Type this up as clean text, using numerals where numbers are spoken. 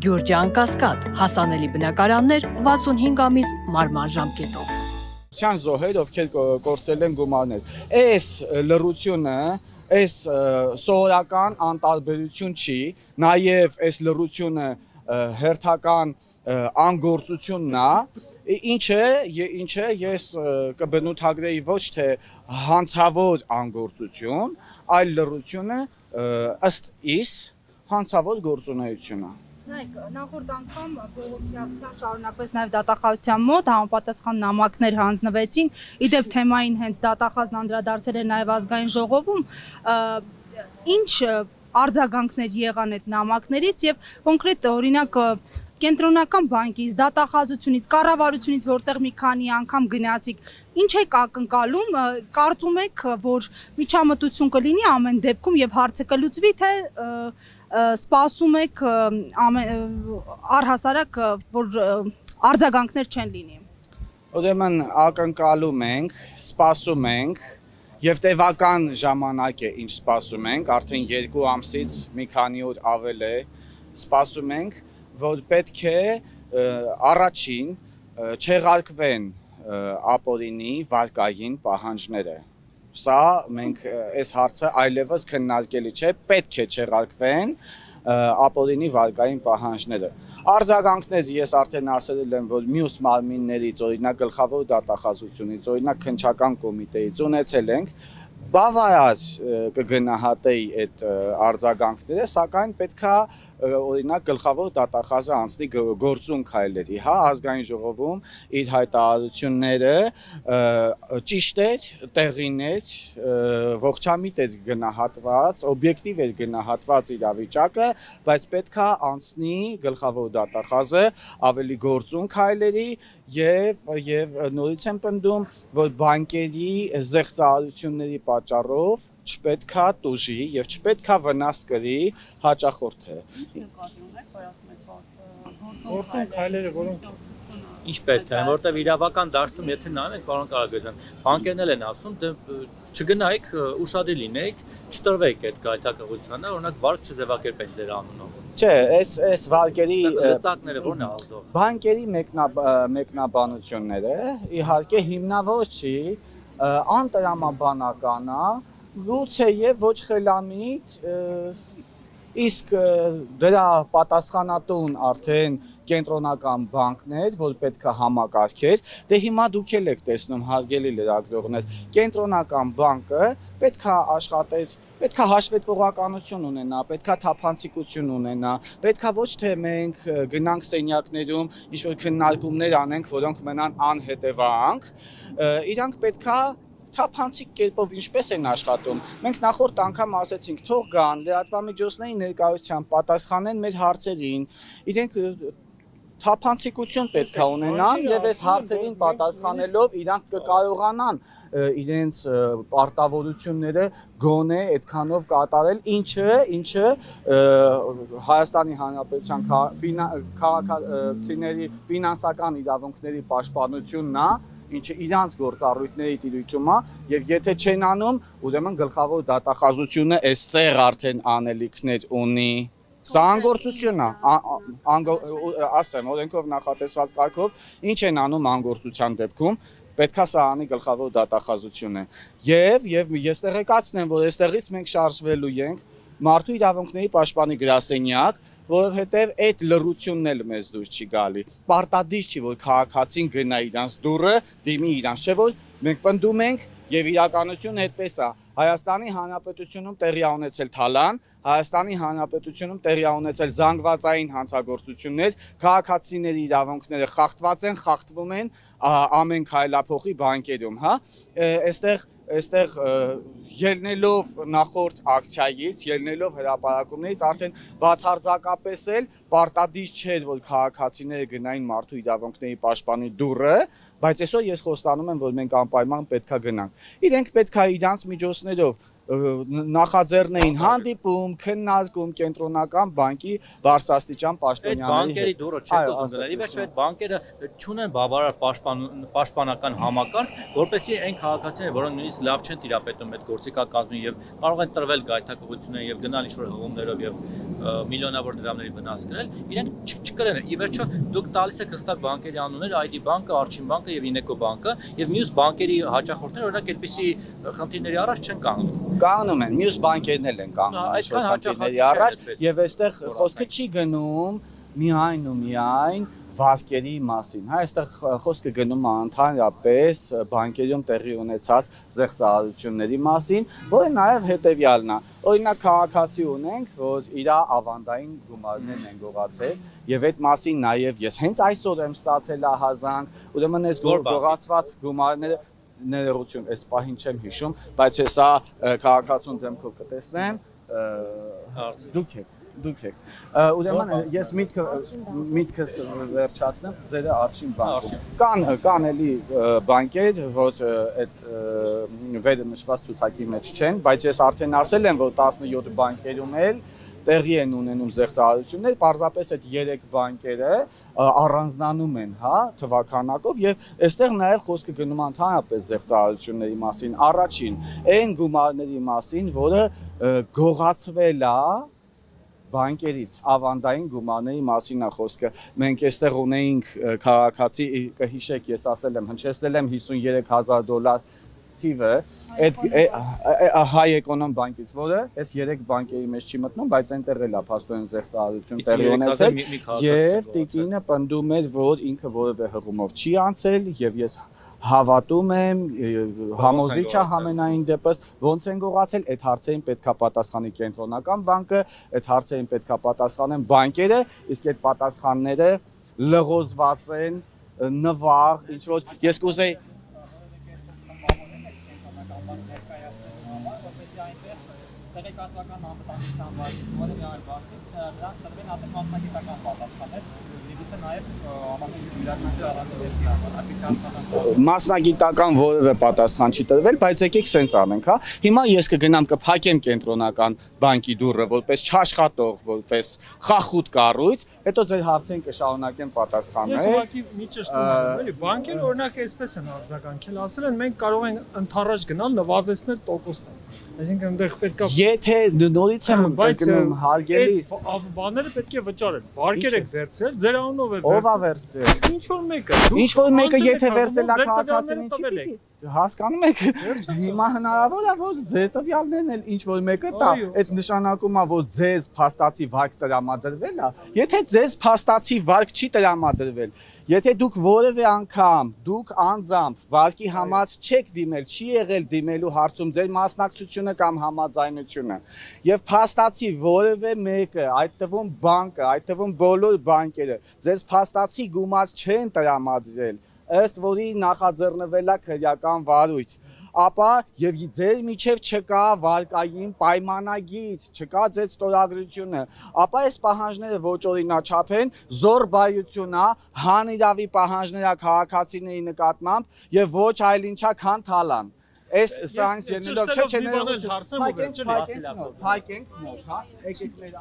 Գյուրջան Կասկադ, հասանելի բնակարաններ 65 ամիս մարման ժամկետով։ Չան զոհեր, ովքեր կորցրել են գումարներ։ Այս լռությունը, այս սովորական անտարբերություն չի, նաև այս լռությունը հերթական անգործությունն է, ինչը ես կբնութագրեի ոչ թե հանցավոր անգործություն, այլ լռությունը ըստ իս հանցավոր գործունեություն է։ Նախորդ անգամ բողոքի ակցիան շարունակվեց նաև դատախազության մոտ, համապատասխան նամակներ հանձնվեցին, իդեպ թեմային հենց դատախազն անդրադարձել էր նաև ազգային ժողովում, ինչ արձագանքներ եղան այդ նամակներից եւ կոնկրետ օրինակ Կենտրոնական բանկից, դատախազությունից, կառավարությունից, որտեղ մի քանի անգամ գնացիք, ինչ եք ակնկալում, կարծում եք, որ միջամտություն կլինի ամեն դեպքում եւ հարցը կլուծվի, թե սպասում եք առհասարակ, որ արձագանքներ չեն լինի։ Ուրեմն ակնկալում ենք, սպասում ենք եւ տևական ժամանակ է ինչ սպասում ենք, արդեն 2 ամսից մի քանի օր ավել է սպասում ենք, որ պետք է առաջին չեղարկվեն ապօրինի վարկային պահանջները։ Սա մենք այս հարցը այլևս քննարկելի չէ, պետք է չեղարկվեն ապօրինի վարկային պահանջները։ Արձագանքներ ես արդեն ասել եմ, որ մյուս մարմիններից, օրինակ գլխավոր դատախազությունից, օրինակ քննչական կոմիտեից ունեցել ենք, բավարար կգնահատեի այդ արձագանքները, սակայն պետքա օրինակ գլխավոր դատախազը անցնի գործուն քայլերի, հա, ազգային ժողովում իր հայտարարությունները ճիշտ էր, տեղին էր, ողջամիտ էր գնահատված, օբյեկտիվ էր գնահատված իրավիճակը, բայց պետքա անցնի գլխավոր դատախազը ավելի գործուն քայլերի եւ նորից եմ պնդում, որ բանկերի զեղծարարությունների պատճառով չպետքա տուժի եւ չպետքա վնաս կրի հաճախորդը։ Գործուն քայլերը, որոնք ինչ պետք է, որտեղ իրավական դաշտում եթե նայենք, պարոն Կարագոյան, բանկերն էլ են ասում, դե չգնայիք, ուշադիր լինեիք, չտրվեք այդ գայթակղությանը, օրինակ վարկ չձևակերպեն ձեր անունով։ Չէ, այս վարկերի լծակները ո՞րն է ազդող։ Բանկերի մեկնաբանությունները իհարկե հիմնավոր չի, անտրամաբանական է, գուցե եւ ոչ խելամիտ, իսկ դրա պատասխանատուն արդեն կենտրոնական բանկն էր, որ պետք է համակարգեր, դե հիմա դուք էլ եք տեսնում հարգելի լրագրողներ, կենտրոնական բանկը պետք է աշխատեր, պետք է հաշվետվողականություն ունենա, պետք է թափանցիկություն ունենա, պետք է ոչ թե մենք գնանք սենյակներում ինչ-որ քննարկումներ անենք, որոնք մնան անհետևանք, իրանք պետք է թափանցիկ կերպով ինչպես են աշխատում։ Մենք նախորդ անգամ ասեցինք, թող գան, լրատվամիջոցների ներկայությամբ պատասխանեն մեր հարցերին, իրենք թափանցիկություն պետք է ունենան եւ այս հարցերին պատասխանելով իրանք կկարողանան իրենց պարտավորությունները գոնե այդքանով կատարել, ինչը Հայաստանի Հանրապետության քաղաքացիների ֆինանսական իրավունքների պաշտպանությունն է, ինչը իրանց գործառույթների տիրույթում է եւ եթե չեն անում, ուրեմն գլխավոր դատախազությունը այստեղ արդեն անելիքներ ունի։ Սա անգործություն է, ասեմ, օրենքով նախատեսված կարգով ինչ են անում անգործության դեպքում, պետքա սա անի գլխավոր դատախազությունը։ Եվ ես տեղեկացնեմ, որ այստեղից մենք շարժվելու ենք մարդու իրավունքների պաշտպանի գրասենյակ, որովհետև այդ լռությունն էլ մեզ դուր չի գալի։ Պարտադիր չի, որ քաղաքացին գնա իրանց դուռը, դիմի իրանց, չէ՞ որ մենք պնդում ենք եւ իրականությունը այդպես է։ Հայաստանի Հանրապետությունում տեղի ունեցել թալան, Հայաստանի Հանրապետությունում տեղի ունեցել զանգվածային հանցագործություններ, քաղաքացիների իրավունքները խախտված են, խախտվում են ամեն քայլափոխի բանկերում, հա։ Այստեղ ելնելով նախորդ ակցիայից, ելնելով հրապարակումներից արդեն բացարձակապես էլ պարտադիր չէր, որ քաղաքացիները գնային մարդու իրավունքների պաշտպանի դուռը, բայց այսօր ես խոստանում եմ, որ մենք անպայման պետքա գնանք։ Իրենք պետքա իրանց միջոցներով նախաձեռնեին հանդիպում, քննարկում կենտրոնական բանկի բարձրաստիճան Այդ պաշտոնյաների բանկերի դուրը չեք Այո, ուզում գնել։ Ի ասացի, վերջո այդ բանկերը չունեն բավարար պաշտպանական համակարգ, որպեսզի այն քաղաքացիները, որոնք նույնիսկ լավ չեն տիրապետում այդ գործիքակազմին եւ կարող են տրվել գայթակղություններ եւ գնալ ինչ-որ հղումներով եւ միլիոնավոր դրամների վնաս կրել, իրենք չկրեն։ Ի վերջո դուք տալիս եք հստակ բանկերի անունները, ID բանկը, Արչին բանկը եւ Ինեկո բանկը եւ մյուս բանկերի հաճախորդները օրինակ այդպիսի խնդիրների առաջ չեն կանգնում։ կանգնում են, մյուս բանկերն էլ են կանգնում Այդքան հաճախակի խնդիրների առաջ չէ, եւ այստեղ խոսքը չի գնում միայն ու միայն վարկերի մասին, հա, այստեղ խոսքը գնում է ընդհանրապես բանկերում տեղի ունեցած զեղծարարությունների մասին, որը նաև հետևյալն է։ Օրինակ քաղաքացի ունենք, որ իր ավանդային գումարներն են գողացել, եւ այդ մասին նաև ես հենց այսօր եմ ստացել ահազանգ, ուրեմն այս գողացված գումարները ներողություն, այս պահին չեմ հիշում, բայց հեսա քաղաքացուն դեմքով կտեսնեմ, դուք եք։ Ուրեմն ես միտքս վերջացնեմ, ձերը Արչին բանկում։ Կան էլի բանկեր, որ այդ վերը նշված ցուցակի մեջ չեն, բայց ես արդեն ասել եմ, որ 17 բանկերում էլ տեղի են ունենում զեղծարարություններ, պարզապես այդ 3 բանկերը առանձնանում են, հա, թվականակով եւ այստեղ նաեւ խոսքը գնում է ընդհանրապես զեղծարարությունների մասին։ Առաջին այն գումարների մասին, որը գողացվել է բանկերից ավանդային գումարների մասին է խոսքը։ Մենք այստեղ ունեինք քաղաքացի, կհիշեք, ես ասել եմ, հնչեցնել եմ $53,000 թիվը, այդ հայ էկոնոմ բանկից, որը այս 3 բանկերի մեջ չի մտնում, բայց այնտեղ էլ է փաստորեն զեղծարարություն տեղի ունեցել, եւ տիկինը պնդում էր, որ ինքը որևէ հղումով չի անցել, եւ ես հավատում եմ, համոզիչ է համենայն դեպս, ոնց են գողացել, այդ հարցերին պետքա պատասխանի կենտրոնական բանկը, այդ հարցերին պետքա պատասխանեն բանկերը, իսկ այդ պատասխանները լղոզված են, նվաղ, ինչ որ ես կուզեի տեղեկատվական անվտանգության վարկից, որևէ այլ վարկից դրանց տրվեն արդեն մասնագիտական պատասխաններ, միգուցե նաև համակարգի յուրաքանչյուր առանձին համար, այդպես անվտանգ մասնագիտական որևէ պատասխան չի տրվել, բայց եկեք սենց անենք, հա։ Հիմա ես կգնամ կփակեմ կենտրոնական բանկի դուռը որպես չաշխատող, որպես խախուտ կառույց, հետո ձեր հարցին կշարունակեմ պատասխանել։ Ես ուղղակի մի ճշտում եմ, էլի, բանկերը օրինակ այսպես են արձագանքել, ասել են մենք կարող ենք ընդառաջ գնալ նվազեցնել տոկոսները։ Այսինքն այնտեղ պետք է Եթե նորից եմ գնում հարգելիս, բաները պետք է վճարել։ Վարկեր եք վերցրել, ձեր անունով է ով է վերցրել։ Ինչ որ մեկը։ Ինչ որ մեկը եթե վերցրել է քաղաքացին ինչի՞ պիտի հասկանում եք, հիմա հնարավոր է որ ձեր տվյալներն էլ ինչ որ մեկը տա, այդ նշանակում է որ ձեզ փաստացի վարկ տրամադրվել է, եթե ձեզ փաստացի վարկ չի տրամադրվել, եթե դուք որևէ անգամ դուք անձամբ վարկի համար չեք դիմել, չի եղել դիմելու հարցում ձեր մասնակցությունը կամ համաձայնությունը, եւ փաստացի որևէ մեկը, այդ թվում բանկը, այդ թվում բոլոր բանկերը ձեզ փաստացի գումար չեն տրամադրել, ըստ որի նախաձեռնվել է քրեական վարույթ, ապա եւ ձեր միջև չկա վարկային պայմանագիր, չկա ձեր ստորագրությունը, ապա այս պահանջները ոչ օրինաչափ են, զորբայություն է, հանիրավի պահանջներ է քաղաքացիների նկատմամբ եւ ոչ այլ ինչա քան թալան։ Այս սրանց ելնելով չէ, հարցնեմ ու վերջել փակենք նոր, հա, եկեք մեր